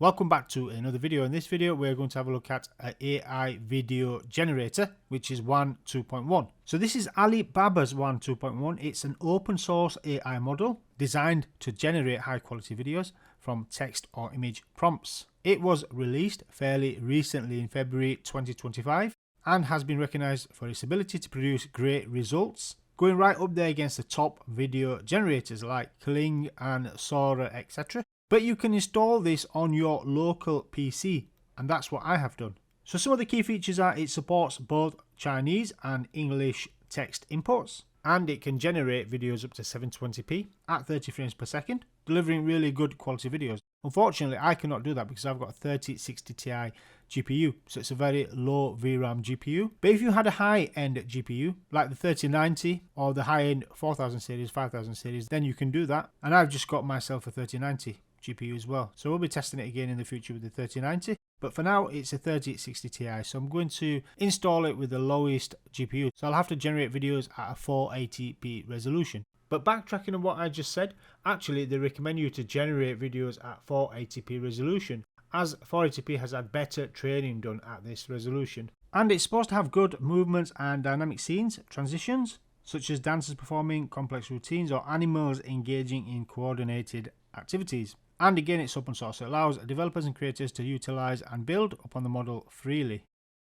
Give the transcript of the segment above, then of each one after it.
Welcome back to another video. In this video we're going to have a look at an AI video generator, which is WAN 2.1. So this is Alibaba's WAN 2.1. It's an open source AI model designed to generate high quality videos from text or image prompts. It was released fairly recently in February 2025 and has been recognized for its ability to produce great results, going right up there against the top video generators like Kling and Sora, etc. But you can install this on your local PC, and that's what I have done. So some of the key features are it supports both Chinese and English text inputs, and it can generate videos up to 720p at 30 frames per second, delivering really good quality videos. Unfortunately, I cannot do that because I've got a 3060 Ti GPU, so it's a very low VRAM GPU. But if you had a high-end GPU, like the 3090 or the high-end 4000 series, 5000 series, then you can do that. And I've just got myself a 3090 GPU as well. So we'll be testing it again in the future with the 3090. But for now, it's a 3060 Ti. So I'm going to install it with the lowest GPU. So I'll have to generate videos at a 480p resolution. But backtracking on what I just said, actually they recommend you to generate videos at 480p resolution, as 480p has had better training done at this resolution. And it's supposed to have good movements and dynamic scenes, transitions, such as dancers performing complex routines or animals engaging in coordinated activities. And again, it's open source, so it allows developers and creators to utilize and build upon the model freely.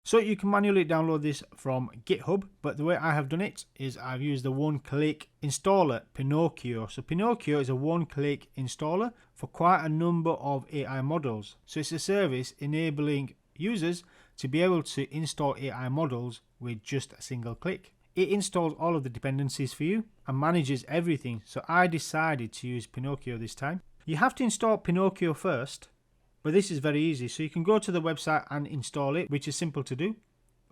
So you can manually download this from GitHub, but the way I have done it is I've used the one-click installer Pinokio. So Pinokio is a one-click installer for quite a number of AI models. So it's a service enabling users to be able to install AI models with just a single click. It installs all of the dependencies for you and manages everything. So I decided to use Pinokio this time. You have to install Pinokio first, but this is very easy. So you can go to the website and install it, which is simple to do.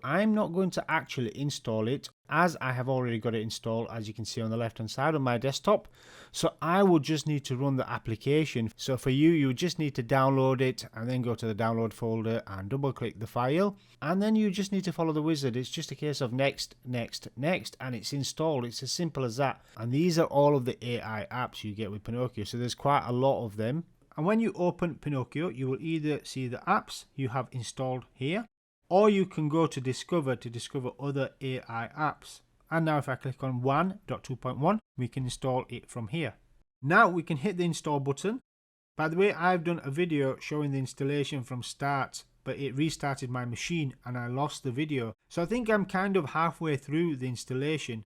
I'm not going to actually install it as I have already got it installed, as you can see on the left hand side of my desktop. So I will just need to run the application. So for you, you just need to download it and then go to the download folder and double click the file. And then you just need to follow the wizard. It's just a case of next, next, next, and it's installed. It's as simple as that. And these are all of the AI apps you get with Pinokio. So there's quite a lot of them. And when you open Pinokio, you will either see the apps you have installed here, or you can go to discover other AI apps. And now if I click on WAN.2.1, we can install it from here. Now we can hit the install button. By the way, I've done a video showing the installation from start, but it restarted my machine and I lost the video. So I think I'm kind of halfway through the installation,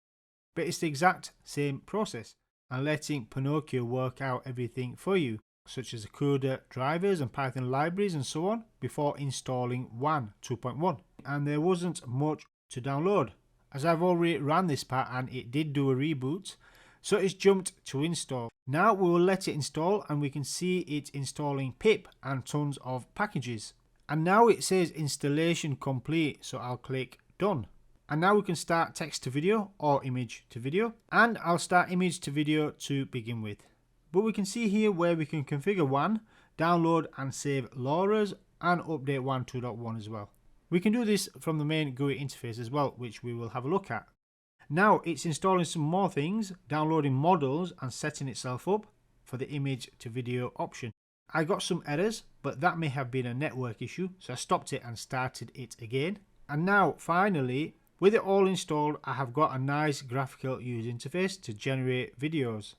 but it's the exact same process and letting Pinokio work out everything for you, such as the CUDA drivers and Python libraries and so on, before installing WAN 2.1. And there wasn't much to download, as I've already ran this part and it did do a reboot, so it's jumped to install. Now we will let it install and we can see it installing pip and tons of packages. And now it says installation complete, so I'll click done. And now we can start text to video or image to video, and I'll start image to video to begin with. But we can see here where we can configure WAN, download and save LoRa's, and update WAN 2.1 as well. We can do this from the main GUI interface as well, which we will have a look at. Now it's installing some more things, downloading models and setting itself up for the image to video option. I got some errors, but that may have been a network issue, so I stopped it and started it again. And now finally, with it all installed, I have got a nice graphical user interface to generate videos.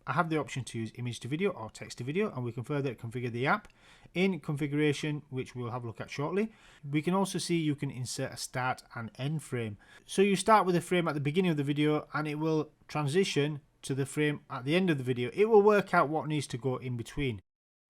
I have the option to use image to video or text to video, and we can further configure the app in configuration, which we'll have a look at shortly. We can also see you can insert a start and end frame. So you start with a frame at the beginning of the video and it will transition to the frame at the end of the video. It will work out what needs to go in between.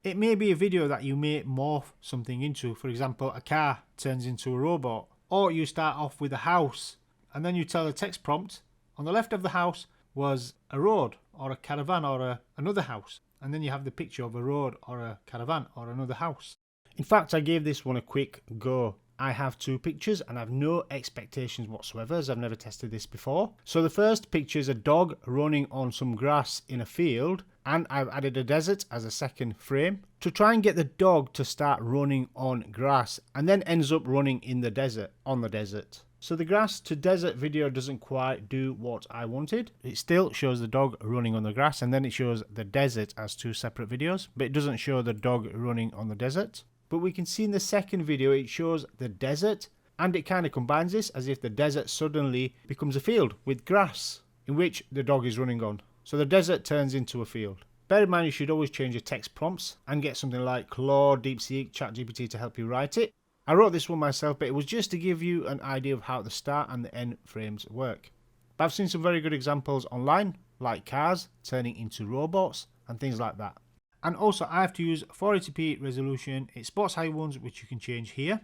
It may be a video that you may morph something into. For example, a car turns into a robot, or you start off with a house and then you tell the text prompt on the left of the house was a road or a caravan or another house, and then you have the picture of a road or a caravan or another house. In fact, I gave this one a quick go. I have two pictures and I have no expectations whatsoever, as I've never tested this before. So the first picture is a dog running on some grass in a field, and I've added a desert as a second frame to try and get the dog to start running on grass, and then ends up running in the desert, on the desert. So the grass to desert video doesn't quite do what I wanted. It still shows the dog running on the grass, and then it shows the desert as two separate videos, but it doesn't show the dog running on the desert. But we can see in the second video it shows the desert, and it kind of combines this as if the desert suddenly becomes a field with grass in which the dog is running on. So the desert turns into a field. Bear in mind you should always change your text prompts and get something like Claude, DeepSeek, ChatGPT to help you write it. I wrote this one myself, but it was just to give you an idea of how the start and the end frames work. But I've seen some very good examples online, like cars turning into robots and things like that. And also I have to use 480p resolution. It spots high ones, which you can change here.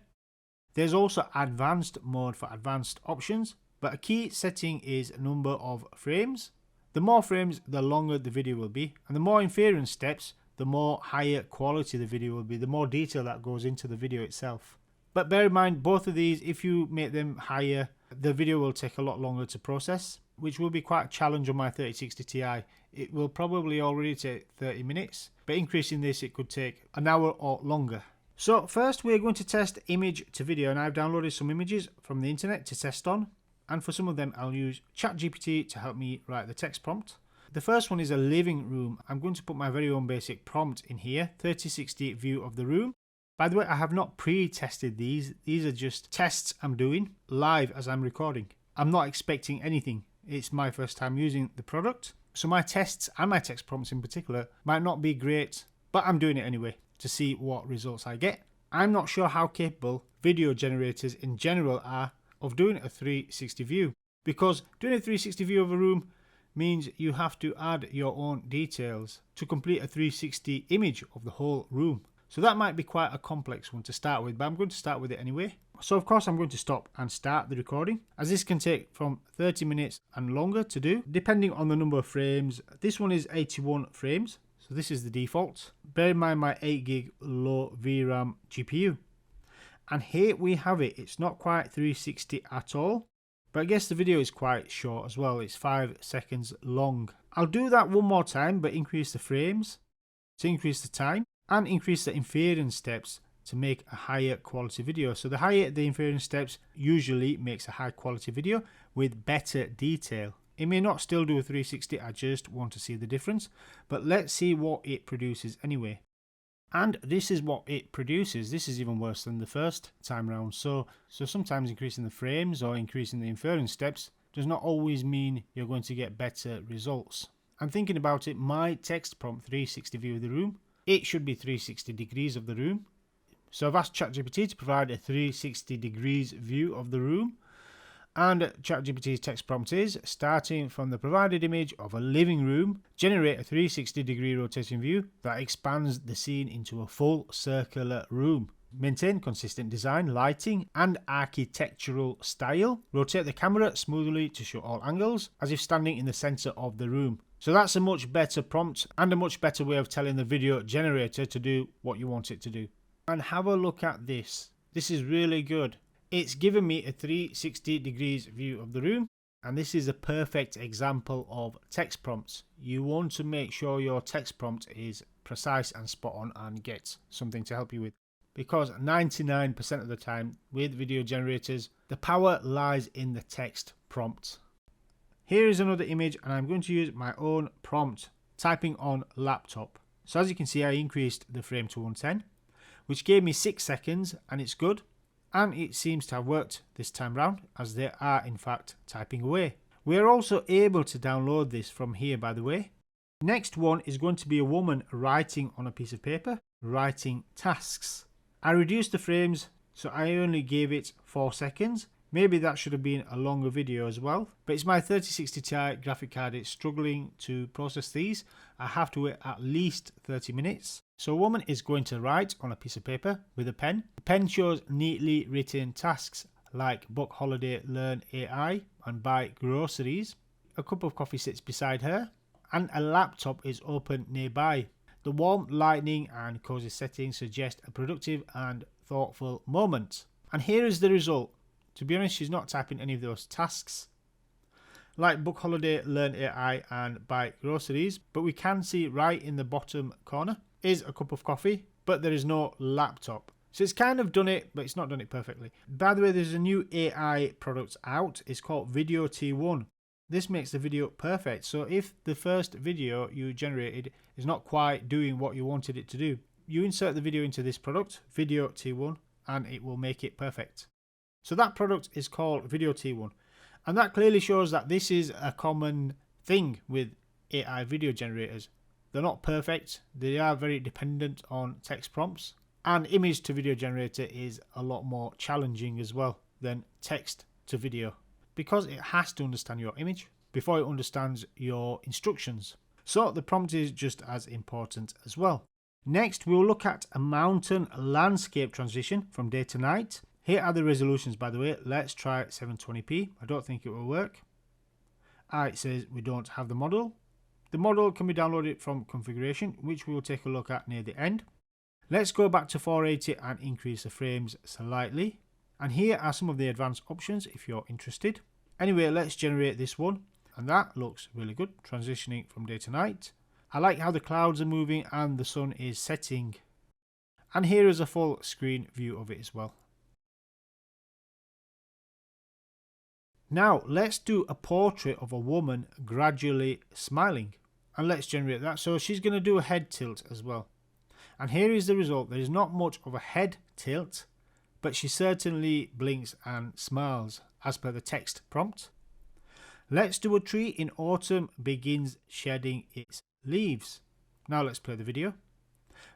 There's also advanced mode for advanced options, but a key setting is number of frames. The more frames, the longer the video will be, and the more inference steps, the more higher quality the video will be, the more detail that goes into the video itself. But bear in mind, both of these, if you make them higher, the video will take a lot longer to process, which will be quite a challenge on my 3060 Ti. It will probably already take 30 minutes, but increasing this, it could take an hour or longer. So first we're going to test image to video, and I've downloaded some images from the internet to test on, and for some of them I'll use ChatGPT to help me write the text prompt. The first one is a living room. I'm going to put my very own basic prompt in here, 3060 view of the room. By the way, I have not pre-tested these. These are just tests I'm doing live as I'm recording. I'm not expecting anything. It's my first time using the product. So my tests and my text prompts in particular might not be great, but I'm doing it anyway to see what results I get. I'm not sure how capable video generators in general are of doing a 360 view, because doing a 360 view of a room means you have to add your own details to complete a 360 image of the whole room. So that might be quite a complex one to start with, but I'm going to start with it anyway. So of course I'm going to stop and start the recording, as this can take from 30 minutes and longer to do, depending on the number of frames. This one is 81 frames, so this is the default. Bear in mind my 8GB low VRAM GPU. And here we have it. It's not quite 360 at all, but I guess the video is quite short as well. It's 5 seconds long. I'll do that one more time, but increase the frames to increase the time, and increase the inference steps to make a higher quality video. So the higher the inference steps usually makes a high quality video with better detail. It may not still do a 360, I just want to see the difference, but let's see what it produces anyway. And this is what it produces. This is even worse than the first time round. So sometimes increasing the frames or increasing the inference steps does not always mean you're going to get better results. I'm thinking about it, my text prompt 360 view of the room, it should be 360 degrees of the room. So I've asked ChatGPT to provide a 360 degrees view of the room, and ChatGPT's text prompt is, starting from the provided image of a living room, generate a 360 degree rotating view that expands the scene into a full circular room. Maintain consistent design, lighting and architectural style. Rotate the camera smoothly to show all angles as if standing in the center of the room. So that's a much better prompt and a much better way of telling the video generator to do what you want it to do. And have a look at this. This is really good. It's given me a 360 degrees view of the room, and this is a perfect example of text prompts. You want to make sure your text prompt is precise and spot on and gets something to help you with, because 99% of the time with video generators, the power lies in the text prompt. Here is another image, and I'm going to use my own prompt, typing on laptop. So as you can see, I increased the frame to 110, which gave me 6 seconds, and it's good. And it seems to have worked this time round, as they are in fact typing away. We are also able to download this from here, by the way. Next one is going to be a woman writing on a piece of paper, writing tasks. I reduced the frames, so I only gave it 4 seconds. Maybe that should have been a longer video as well, but it's my 3060 Ti graphic card. It's struggling to process these. I have to wait at least 30 minutes. So a woman is going to write on a piece of paper with a pen. The pen shows neatly written tasks like book holiday, learn AI and buy groceries. A cup of coffee sits beside her and a laptop is open nearby. The warm lighting and cozy settings suggest a productive and thoughtful moment. And here is the result. To be honest, she's not typing any of those tasks like book holiday, learn AI and buy groceries, but we can see right in the bottom corner is a cup of coffee, but there is no laptop. So it's kind of done it, but it's not done it perfectly. By the way, there's a new AI product out. It's called Video T1. This makes the video perfect. So if the first video you generated is not quite doing what you wanted it to do, you insert the video into this product, Video T1, and it will make it perfect. So that product is called Video T1. And that clearly shows that this is a common thing with AI video generators. They're not perfect. They are very dependent on text prompts. And image to video generator is a lot more challenging as well than text to video, because it has to understand your image before it understands your instructions. So the prompt is just as important as well. Next, we'll look at a mountain landscape transition from day to night. Here are the resolutions, by the way. Let's try 720p. I don't think it will work. It says we don't have the model. The model can be downloaded from configuration, which we will take a look at near the end. Let's go back to 480 and increase the frames slightly. And here are some of the advanced options if you're interested. Anyway, let's generate this one. And that looks really good, transitioning from day to night. I like how the clouds are moving and the sun is setting. And here is a full screen view of it as well. Now let's do a portrait of a woman gradually smiling. And let's generate that. So she's going to do a head tilt as well. And here is the result. There is not much of a head tilt, but she certainly blinks and smiles as per the text prompt. Let's do a tree in autumn begins shedding its leaves. Now let's play the video.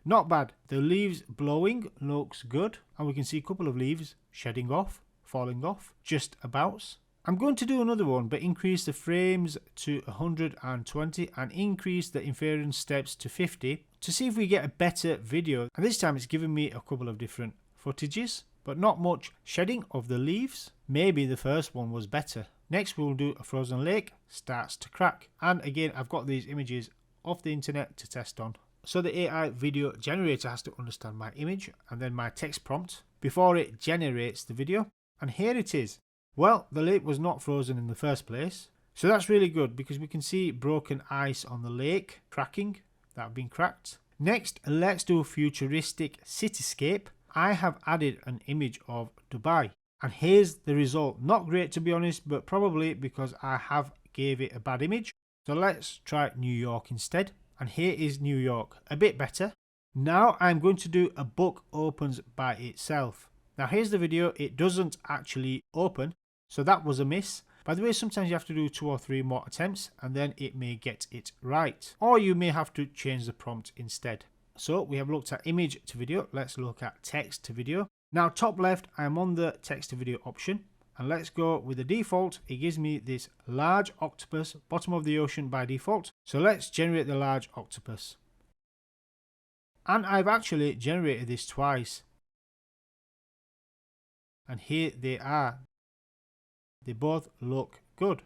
Not bad. The leaves blowing looks good. And we can see a couple of leaves shedding off, falling off, just about. I'm going to do another one, but increase the frames to 120 and increase the inference steps to 50 to see if we get a better video. And this time it's giving me a couple of different footages, but not much shedding of the leaves. Maybe the first one was better. Next we'll do a frozen lake starts to crack. And again, I've got these images off the internet to test on. So the AI video generator has to understand my image and then my text prompt before it generates the video. And here it is. Well, the lake was not frozen in the first place. So that's really good because we can see broken ice on the lake cracking. That have been cracked. Next, let's do a futuristic cityscape. I have added an image of Dubai. And here's the result. Not great to be honest, but probably because I have gave it a bad image. So let's try New York instead. And here is New York. A bit better. Now I'm going to do a book opens by itself. Now here's the video. It doesn't actually open. So that was a miss. By the way, sometimes you have to do 2 or 3 more attempts and then it may get it right. Or you may have to change the prompt instead. So we have looked at image to video. Let's look at text to video. Now top left, I'm on the text to video option. And let's go with the default. It gives me this large octopus, bottom of the ocean by default. So let's generate the large octopus. And I've actually generated this twice. And here they are. They both look good.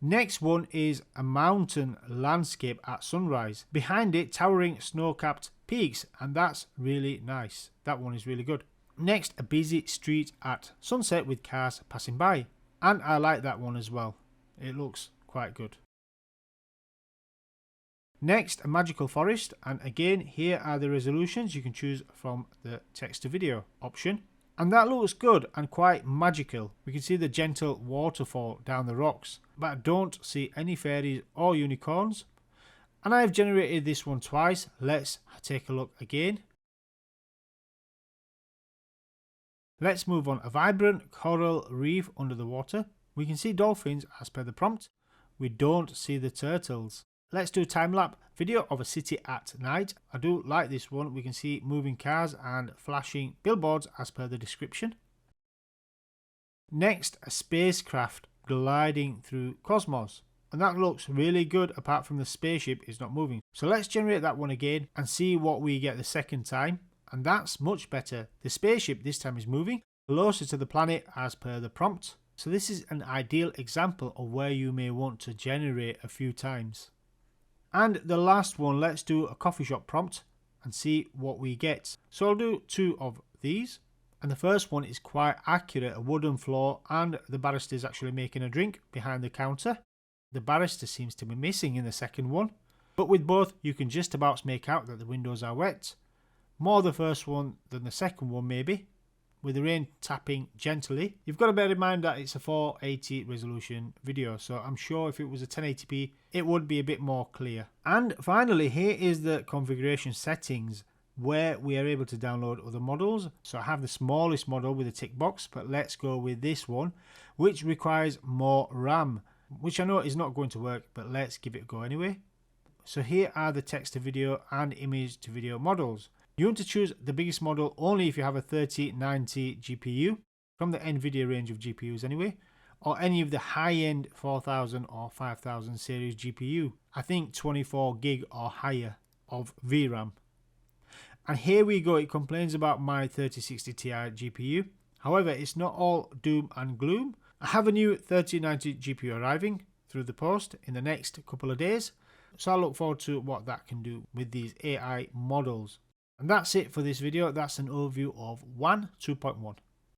Next one is a mountain landscape at sunrise. Behind it, towering snow-capped peaks, and that's really nice. That one is really good. Next, a busy street at sunset with cars passing by. And I like that one as well. It looks quite good. Next, a magical forest, and again, here are the resolutions. You can choose from the text to video option. And that looks good and quite magical. We can see the gentle waterfall down the rocks, but I don't see any fairies or unicorns. And I have generated this one twice. Let's take a look again. Let's move on. A vibrant coral reef under the water. We can see dolphins as per the prompt. We don't see the turtles. Let's do a time-lapse video of a city at night. I do like this one. We can see moving cars and flashing billboards as per the description. Next, a spacecraft gliding through cosmos. And that looks really good apart from the spaceship is not moving. So let's generate that one again and see what we get the second time. And that's much better. The spaceship this time is moving closer to the planet as per the prompt. So this is an ideal example of where you may want to generate a few times. And the last one, let's do a coffee shop prompt and see what we get. So I'll do 2 of these. And the first one is quite accurate, a wooden floor, and the barista is actually making a drink behind the counter. The barista seems to be missing in the second one. But with both, you can just about make out that the windows are wet. More the first one than the second one maybe, with the rain tapping gently. You've got to bear in mind that it's a 480 resolution video, so I'm sure if it was a 1080p it would be a bit more clear. And finally, here is the configuration settings where we are able to download other models. So I have the smallest model with a tick box, but let's go with this one, which requires more RAM, which I know is not going to work, but let's give it a go anyway. So here are the text to video and image to video models. You want to choose the biggest model only if you have a 3090 GPU from the NVIDIA range of GPUs anyway, or any of the high-end 4000 or 5000 series GPU. I think 24 gig or higher of VRAM. And here we go, it complains about my 3060 Ti GPU. However, it's not all doom and gloom. I have a new 3090 GPU arriving through the post in the next couple of days, so I look forward to what that can do with these AI models. And that's it for this video. That's an overview of WAN 2.1.